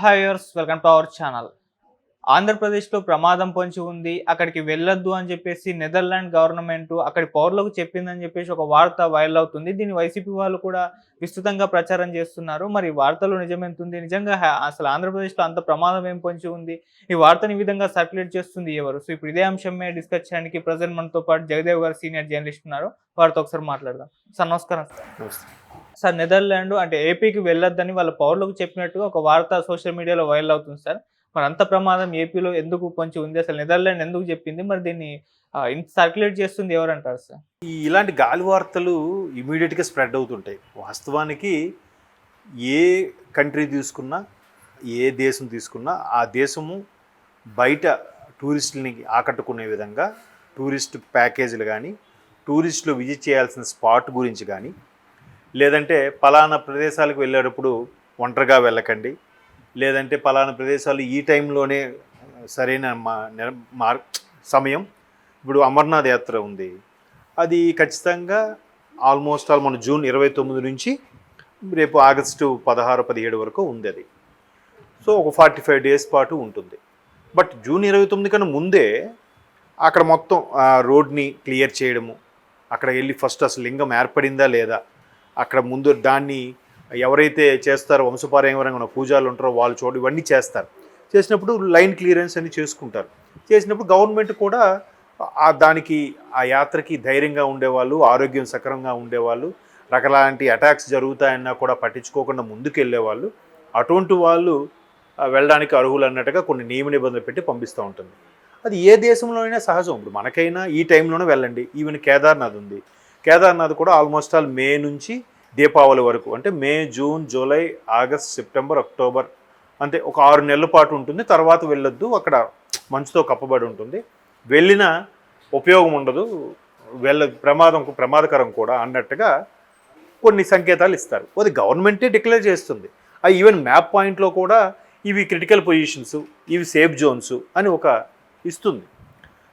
హాయర్స్ welcome to our channel. ఆంధ్రప్రదేశ్లో ప్రమాదం పొంచి ఉంది, అక్కడికి వెళ్ళొద్దు అని చెప్పేసి నెదర్లాండ్ గవర్నమెంట్ అక్కడి పౌరులకు చెప్పిందని చెప్పేసి ఒక వార్త వైరల్ అవుతుంది. దీన్ని వైసీపీ వాళ్ళు కూడా విస్తృతంగా ప్రచారం చేస్తున్నారు. మరి ఈ వార్తలో నిజమెంతుంది? నిజంగా అసలు ఆంధ్రప్రదేశ్లో అంత ప్రమాదం ఏం పొంచి ఉంది? ఈ వార్తని ఈ విధంగా సర్క్యులేట్ చేస్తుంది ఎవరు? సో ఇప్పుడు ఇదే అంశం మీద డిస్కస్ చేయడానికి ప్రజెంట్ మనతో పాటు జగదేవ్ గారు సీనియర్ జర్నలిస్ట్ ఉన్నారు. వారితో ఒకసారి మాట్లాడదాం. సార్ నమస్కారం. సార్ నెదర్లాండ్ అంటే ఏపీకి వెళ్ళొద్దని వాళ్ళ పౌరులకు చెప్పినట్టుగా ఒక వార్త సోషల్ మీడియాలో వైరల్ అవుతుంది సార్. మరి అంత ప్రమాదం ఏపీలో ఎందుకు పొంచి ఉంది? అసలు నెదర్లాండ్ ఎందుకు చెప్పింది? మరి దీన్ని ఇంత సర్క్యులేట్ చేస్తుంది ఎవరంటారు సార్? ఇలాంటి గాలి వార్తలు ఇమీడియట్గా స్ప్రెడ్ అవుతుంటాయి. వాస్తవానికి ఏ కంట్రీ తీసుకున్నా, ఏ దేశం తీసుకున్నా ఆ దేశము బయట టూరిస్టులని ఆకట్టుకునే విధంగా టూరిస్ట్ ప్యాకేజీలు కానీ, టూరిస్టులు విజిట్ చేయాల్సిన స్పాట్ గురించి కానీ, లేదంటే పలానా ప్రదేశాలకు వెళ్ళేటప్పుడు ఒంటరిగా వెళ్ళకండి, లేదంటే పలానా ప్రదేశాలు ఈ టైంలోనే సరైన సమయం. ఇప్పుడు అమర్నాథ్ యాత్ర ఉంది, అది ఖచ్చితంగా ఆల్మోస్ట్ ఆల్ మన జూన్ 29 నుంచి రేపు ఆగస్టు 16-17 వరకు ఉంది అది. సో ఒక 45 డేస్ పాటు ఉంటుంది. బట్ జూన్ 29 కన్నా ముందే అక్కడ మొత్తం రోడ్ని క్లియర్ చేయడము, అక్కడ వెళ్ళి ఫస్ట్ అసలు లింగం ఏర్పడిందా లేదా, అక్కడ ముందు దాన్ని ఎవరైతే చేస్తారో వంశపారంపరంగా పూజలు ఉంటారో వాళ్ళు చూడ ఇవన్నీ చేస్తారు. చేసినప్పుడు లైన్ క్లియరెన్స్ అని చేసుకుంటారు. చేసినప్పుడు గవర్నమెంట్ కూడా దానికి ఆ యాత్రకి ధైర్యంగా ఉండేవాళ్ళు, ఆరోగ్యం సక్రమంగా ఉండేవాళ్ళు, రకలాంటి అటాక్స్ జరుగుతాయన్నా కూడా పట్టించుకోకుండా ముందుకు వెళ్ళేవాళ్ళు, అటువంటి వాళ్ళు వెళ్ళడానికి అర్హులు అన్నట్టుగా కొన్ని నియమ నిబంధనలు పెట్టి పంపిస్తూ ఉంటుంది. అది ఏ దేశంలో అయినా సహజం. ఇప్పుడు మనకైనా ఈ టైంలోనే వెళ్ళండి. ఈవెన్ కేదార్నాథ్ ఉంది, కేదార్నాథ్ కూడా ఆల్మోస్ట్ ఆల్ మే నుంచి దీపావళి వరకు, అంటే May, June, July, August, September, October, అంతే ఒక 6 నెలల పాటు ఉంటుంది. తర్వాత వెళ్ళొద్దు, అక్కడ మంచుతో కప్పబడి ఉంటుంది, వెళ్ళిన ఉపయోగం ఉండదు, ప్రమాదకరం కూడా అన్నట్టుగా కొన్ని సంకేతాలు ఇస్తారు. అది గవర్నమెంటే డిక్లేర్ చేస్తుంది. ఆ ఈవెన్ మ్యాప్ పాయింట్లో కూడా ఇవి క్రిటికల్ పొజిషన్స్, ఇవి సేఫ్ జోన్స్ అని ఒక ఇస్తుంది.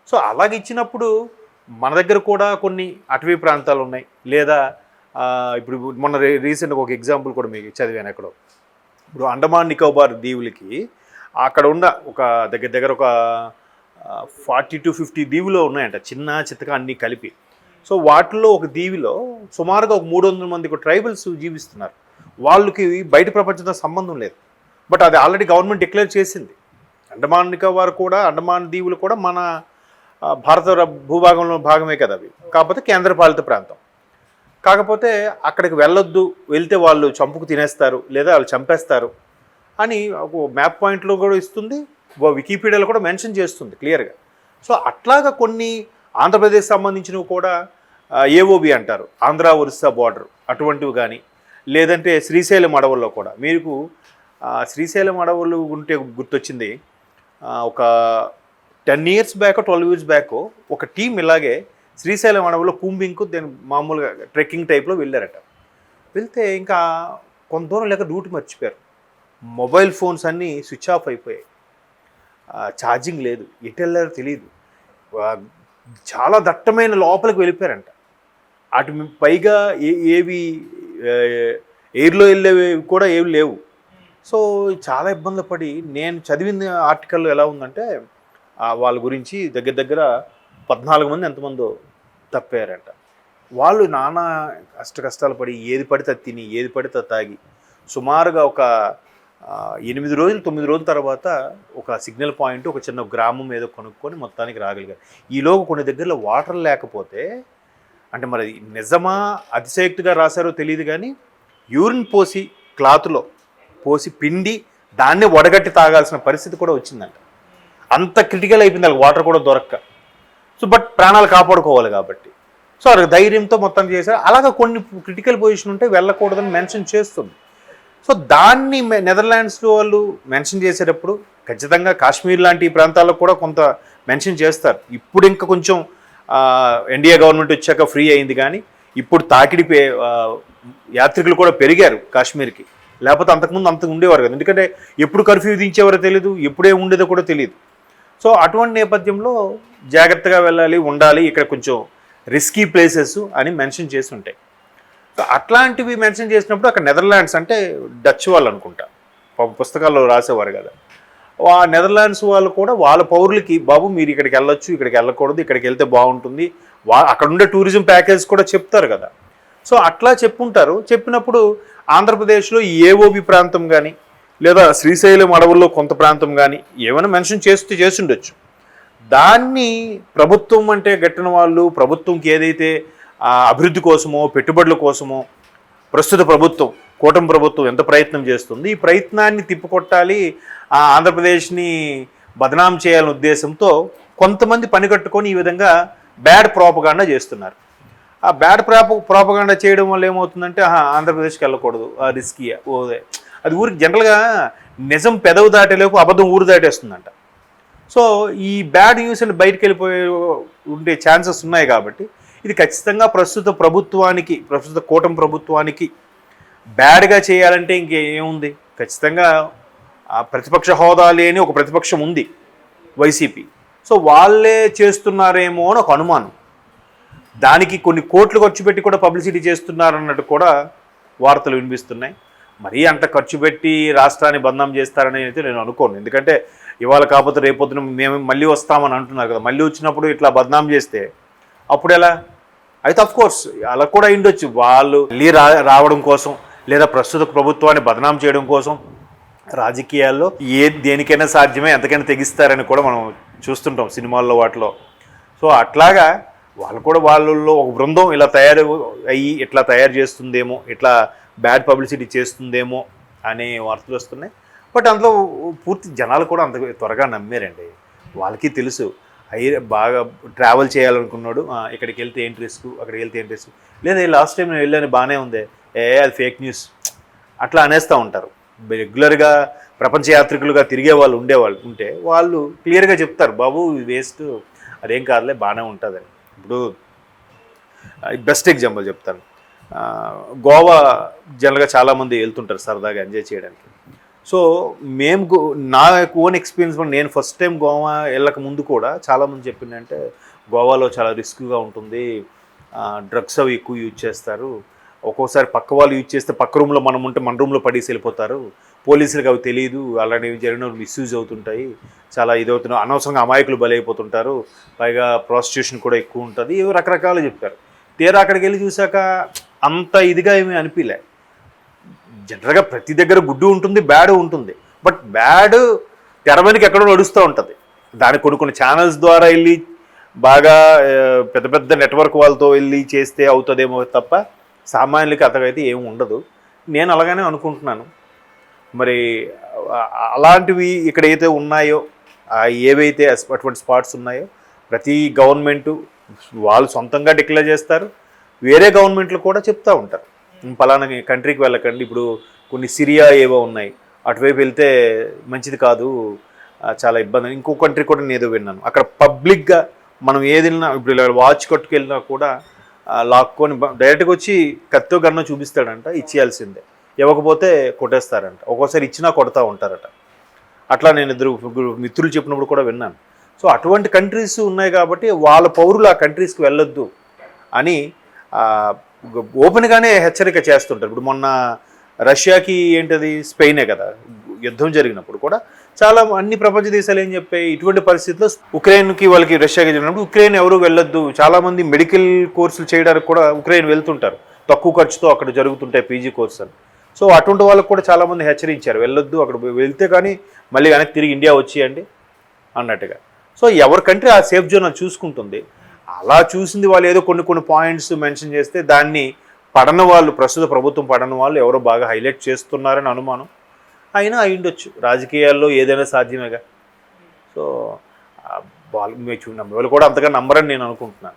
సో అలాగ ఇచ్చినప్పుడు మన దగ్గర కూడా కొన్ని అటవీ ప్రాంతాలు ఉన్నాయి. లేదా ఇప్పుడు మొన్న రీసెంట్గా ఒక ఎగ్జాంపుల్ కూడా మీకు చదివాను ఎక్కడో. ఇప్పుడు అండమాన్ నికోబార్ దీవులకి అక్కడ ఉన్న ఒక దగ్గర ఒక 40-50 దీవులు ఉన్నాయంట, చిన్న చిత్తగా అన్నీ కలిపి. సో వాటిల్లో ఒక దీవిలో సుమారుగా ఒక 300 మంది ట్రైబల్స్ జీవిస్తున్నారు. వాళ్ళకి బయట ప్రపంచంతో సంబంధం లేదు. బట్ అది ఆల్రెడీ గవర్నమెంట్ డిక్లేర్ చేసింది. అండమాన్ నికోబార్ కూడా, అండమాన్ దీవులు కూడా మన భారత భూభాగంలో భాగమే కదా అవి, కాకపోతే కేంద్రపాలిత ప్రాంతం. కాకపోతే అక్కడికి వెళ్ళొద్దు, వెళ్తే వాళ్ళు చంపుకు తినేస్తారు లేదా వాళ్ళు చంపేస్తారు అని ఒక మ్యాప్ పాయింట్లో కూడా ఇస్తుంది, వికీపీడియాలో కూడా మెన్షన్ చేస్తుంది క్లియర్గా. సో అట్లాగా కొన్ని ఆంధ్రప్రదేశ్ సంబంధించినవి కూడా ఏఓబి అంటారు, ఆంధ్ర ఒరిస్సా బార్డర్, అటువంటివి కానీ, లేదంటే శ్రీశైలం అడవుల్లో కూడా. మీకు శ్రీశైలం అడవులు ఉంటే గుర్తొచ్చింది, ఒక 10 years బ్యాక్ 12 years బ్యాక్ ఒక టీం ఇలాగే శ్రీశైలం అడవులో కూంబింగ్కు దాని మామూలుగా ట్రెక్కింగ్ టైప్లో వెళ్ళారట. వెళ్తే ఇంకా కొంత దూరం లేక రూట్ మర్చిపోయారు. మొబైల్ ఫోన్స్ అన్నీ స్విచ్ ఆఫ్ అయిపోయాయి, ఛార్జింగ్ లేదు, ఎటు వెళ్ళారో తెలియదు. చాలా దట్టమైన లోపలికి వెళ్ళిపోయారంట. అటు పైగా ఏవి ఎయిర్లో వెళ్ళేవి కూడా ఏవి లేవు. సో చాలా ఇబ్బందులు పడి, నేను చదివిన ఆర్టికల్లో ఎలా ఉందంటే వాళ్ళ గురించి దగ్గర 14 మంది ఎంతమందో తప్పారంట. వాళ్ళు నానా కష్టాలు పడి ఏది పడితే తిని ఏది పడితే తాగి సుమారుగా ఒక 9 రోజులు 9 రోజుల తర్వాత ఒక సిగ్నల్ పాయింట్, ఒక చిన్న గ్రామం ఏదో కొనుక్కొని మొత్తానికి రాగలిగారు. ఈలోగా కొన్ని దగ్గరలో వాటర్ లేకపోతే, అంటే మరి నిజమా అతిశయోక్తిగా రాశారో తెలియదు కానీ, యూరిన్ పోసి క్లాత్లో పోసి పిండి దాన్నే వడగట్టి తాగాల్సిన పరిస్థితి కూడా వచ్చిందంట. అంత క్రిటికల్ అయిపోయింది వాళ్ళకి వాటర్ కూడా దొరక్క. సో బట్ ప్రాణాలు కాపాడుకోవాలి కాబట్టి, సో వాళ్ళకి ధైర్యంతో మొత్తం చేశారు. అలాగా కొన్ని క్రిటికల్ పొజిషన్ ఉంటే వెళ్ళకూడదని మెన్షన్ చేస్తుంది. సో దాన్ని నెదర్లాండ్స్లో వాళ్ళు మెన్షన్ చేసేటప్పుడు ఖచ్చితంగా కాశ్మీర్ లాంటి ప్రాంతాల్లో కూడా కొంత మెన్షన్ చేస్తారు. ఇప్పుడు ఇంకా కొంచెం ఇండియా గవర్నమెంట్ వచ్చాక ఫ్రీ అయింది, కానీ ఇప్పుడు తాకిడి యాత్రికులు కూడా పెరిగారు కాశ్మీర్కి. లేకపోతే అంతకుముందు ఉండేవారు కదా, ఎందుకంటే ఎప్పుడు కర్ఫ్యూ విధించేవారో తెలియదు, ఎప్పుడే ఉండేదో కూడా తెలియదు. సో అటువంటి నేపథ్యంలో జాగ్రత్తగా వెళ్ళాలి, ఉండాలి, ఇక్కడ కొంచెం రిస్కీ ప్లేసెస్ అని మెన్షన్ చేసి ఉంటాయి. సో అట్లాంటివి మెన్షన్ చేసినప్పుడు అక్కడ నెదర్లాండ్స్ అంటే డచ్ వాళ్ళు అనుకుంటా, పుస్తకాల్లో రాసేవారు కదా. ఆ నెదర్లాండ్స్ వాళ్ళు కూడా వాళ్ళ పౌరులకి బాబు మీరు ఇక్కడికి వెళ్ళొచ్చు, ఇక్కడికి వెళ్ళకూడదు, ఇక్కడికి వెళ్తే బాగుంటుంది, అక్కడ ఉండే టూరిజం ప్యాకేజ్ కూడా చెప్తారు కదా. సో అట్లా చెప్పుంటారు. చెప్పినప్పుడు ఆంధ్రప్రదేశ్లో ఈ ఏఓబి ప్రాంతం కానీ లేదా శ్రీశైలం అడవుల్లో కొంత ప్రాంతం కానీ ఏమైనా మెన్షన్ చేస్తుండొచ్చు. దాన్ని ప్రభుత్వం అంటే గట్టిన వాళ్ళు, ప్రభుత్వంకి ఏదైతే అభివృద్ధి కోసమో పెట్టుబడుల కోసమో ప్రస్తుత ప్రభుత్వం కూటమి ప్రభుత్వం ఎంత ప్రయత్నం చేస్తుంది, ఈ ప్రయత్నాన్ని తిప్పికొట్టాలి, ఆంధ్రప్రదేశ్ని బదనాం చేయాలనే ఉద్దేశంతో కొంతమంది పని కట్టుకొని ఈ విధంగా బ్యాడ్ ప్రోపగాండా చేస్తున్నారు. ఆ బ్యాడ్ ప్రోపగాండా చేయడం వల్ల ఏమవుతుందంటే ఆంధ్రప్రదేశ్కి వెళ్ళకూడదు, రిస్కీ ఓదే, అది ఊరికి జనరల్గా నిజం పెదవి దాటేలోపు అబద్ధం ఊరు దాటేస్తుందంట. సో ఈ బ్యాడ్ న్యూస్ అని బయటకు వెళ్ళిపోయే ఉండే ఛాన్సెస్ ఉన్నాయి. కాబట్టి ఇది ఖచ్చితంగా ప్రస్తుత కూటమి ప్రభుత్వానికి బ్యాడ్గా చేయాలంటే ఇంకేముంది, ఖచ్చితంగా ప్రతిపక్ష హోదా లేని ఒక ప్రతిపక్షం ఉంది వైసీపీ. సో వాళ్ళే చేస్తున్నారేమో అని ఒక అనుమానం. దానికి కొన్ని కోట్లు ఖర్చు పెట్టి కూడా పబ్లిసిటీ చేస్తున్నారన్నట్టు కూడా వార్తలు వినిపిస్తున్నాయి. మరీ అంత ఖర్చు పెట్టి రాష్ట్రాన్ని బదనాం చేస్తారని అయితే నేను అనుకోను. ఎందుకంటే ఇవాళ కాకపోతే రేపొద్దున మేము మళ్ళీ వస్తామని అంటున్నారు కదా, మళ్ళీ వచ్చినప్పుడు ఇట్లా బదనాం చేస్తే అప్పుడు ఎలా? అయితే అఫ్కోర్స్ అలా కూడా అయిండొచ్చు. వాళ్ళు మళ్ళీ రావడం కోసం లేదా ప్రస్తుత ప్రభుత్వాన్ని బదనాం చేయడం కోసం రాజకీయాల్లో దేనికైనా సాధ్యమే, ఎంతకైనా తెగిస్తారని కూడా మనం చూస్తుంటాం సినిమాల్లో వాటిలో. సో అట్లాగా వాళ్ళు కూడా వాళ్ళల్లో ఒక బృందం ఇలా ఇట్లా తయారు చేస్తుందేమో, ఇట్లా బ్యాడ్ పబ్లిసిటీ చేస్తుందేమో అనే వార్తలు వస్తున్నాయి. బట్ అందులో పూర్తి జనాలు కూడా అంత త్వరగా నమ్మారండి. వాళ్ళకి తెలుసు బాగా ట్రావెల్ చేయాలనుకున్నాడు, ఇక్కడికి వెళ్తే ఏంటి రిస్క్, అక్కడికి వెళ్తే ఏంటి రిస్క్, లేదా లాస్ట్ టైం నేను వెళ్ళాను బాగానే ఉంది, అది ఫేక్ న్యూస్ అట్లా అనేస్తూ ఉంటారు. రెగ్యులర్గా ప్రపంచ యాత్రికులుగా తిరిగే వాళ్ళు ఉంటే వాళ్ళు క్లియర్గా చెప్తారు, బాబు వేస్ట్, అదేం కాదులే బాగానే ఉంటుందని. ఇప్పుడు బెస్ట్ ఎగ్జాంపుల్ చెప్తాను. గోవా జనరల్గా చాలామంది వెళ్తుంటారు సరదాగా ఎంజాయ్ చేయడానికి. సో నా ఓన్ ఎక్స్పీరియన్స్ నేను ఫస్ట్ టైం గోవా వెళ్ళక ముందు కూడా చాలామంది చెప్పిందంటే గోవాలో చాలా రిస్క్గా ఉంటుంది, డ్రగ్స్ అవి ఎక్కువ యూజ్ చేస్తారు, ఒక్కోసారి పక్క వాళ్ళు యూజ్ చేస్తే పక్క రూమ్లో మనం ఉంటే మన రూమ్లో పడేసి వెళ్ళిపోతారు, పోలీసులకు అవి తెలియదు, అలాంటివి జరిగిన మిస్యూజ్ అవుతుంటాయి, చాలా ఇదవుతున్నాయి, అనవసరంగా అమాయకులు బలైపోతుంటారు, పైగా ప్రాస్టిట్యూషన్ కూడా ఎక్కువ ఉంటుంది, ఏవో రకరకాలు చెప్పారు. తీరా అక్కడికి వెళ్ళి చూసాక అంత ఇదిగా ఏమీ అనిపించలే. జనరల్గా ప్రతి దగ్గర గుడ్డు ఉంటుంది, బ్యాడ్ ఉంటుంది. బట్ బ్యాడ్ తెర వెనక ఎక్కడో నడుస్తూ ఉంటుంది. దానికి కొన్ని ఛానల్స్ ద్వారా వెళ్ళి బాగా పెద్ద పెద్ద నెట్వర్క్ వాళ్ళతో వెళ్ళి చేస్తే అవుతుందేమో తప్ప సామాన్యులకి అతగైతే ఏమి ఉండదు. నేను అలాగనే అనుకుంటున్నాను. మరి అలాంటివి ఇక్కడ అయితే ఉన్నాయో, ఏవైతే అటువంటి స్పాట్స్ ఉన్నాయో ప్రతి గవర్నమెంటు వాళ్ళు సొంతంగా డిక్లేర్ చేస్తారు, వేరే గవర్నమెంట్లు కూడా చెప్తూ ఉంటారు పలానా కంట్రీకి వెళ్ళకండి, ఇప్పుడు కొన్ని సిరియా ఏవో ఉన్నాయి అటువైపు వెళ్తే మంచిది కాదు, చాలా ఇబ్బంది. ఇంకో కంట్రీ కూడా నేను ఏదో విన్నాను, అక్కడ పబ్లిక్గా మనం ఏదిన్నా ఇప్పుడు ఇలా వాచ్ కట్టుకెళ్ళినా కూడా లాక్కొని డైరెక్ట్గా వచ్చి కత్తో గన్నో చూపిస్తాడంట, ఇచ్చేయాల్సిందే, ఇవ్వకపోతే కొట్టేస్తారంట, ఒక్కోసారి ఇచ్చినా కొడతా ఉంటారట. అట్లా నేను ఇద్దరు మిత్రులు చెప్పినప్పుడు కూడా విన్నాను. సో అటువంటి కంట్రీస్ ఉన్నాయి కాబట్టి వాళ్ళ పౌరులు ఆ కంట్రీస్కి వెళ్ళొద్దు అని ఓపెన్గానే హెచ్చరిక చేస్తుంటారు. ఇప్పుడు మొన్న రష్యాకి ఏంటది స్పెయినే కదా యుద్ధం జరిగినప్పుడు కూడా చాలా అన్ని ప్రపంచ దేశాలు ఏం చెప్పాయి, ఇటువంటి పరిస్థితుల్లో ఉక్రెయిన్కి వాళ్ళకి రష్యాకి జరిగినప్పుడు ఉక్రెయిన్ ఎవరు వెళ్ళొద్దు, చాలామంది మెడికల్ కోర్సులు చేయడానికి కూడా ఉక్రెయిన్ వెళ్తుంటారు, తక్కువ ఖర్చుతో అక్కడ జరుగుతుంటాయి పీజీ కోర్సు అని. సో అటువంటి వాళ్ళకు కూడా చాలామంది హెచ్చరించారు, వెళ్ళొద్దు, అక్కడ వెళ్తే కానీ మళ్ళీ వెనక్కి తిరిగి ఇండియా వచ్చేయండి అన్నట్టుగా. సో ఎవరి కంట్రీ ఆ సేఫ్ జోన్ అని చూసుకుంటుంది. అలా చూసింది వాళ్ళు ఏదో కొన్ని పాయింట్స్ మెన్షన్ చేస్తే దాన్ని పడని వాళ్ళు, ప్రస్తుత ప్రభుత్వం పడని వాళ్ళు ఎవరో బాగా హైలైట్ చేస్తున్నారని అనుమానం. అయినా అయ్యుండొచ్చు, రాజకీయాల్లో ఏదైనా సాధ్యమేగా. సో వాళ్ళు కూడా అంతగా నమ్మరని నేను అనుకుంటున్నాను.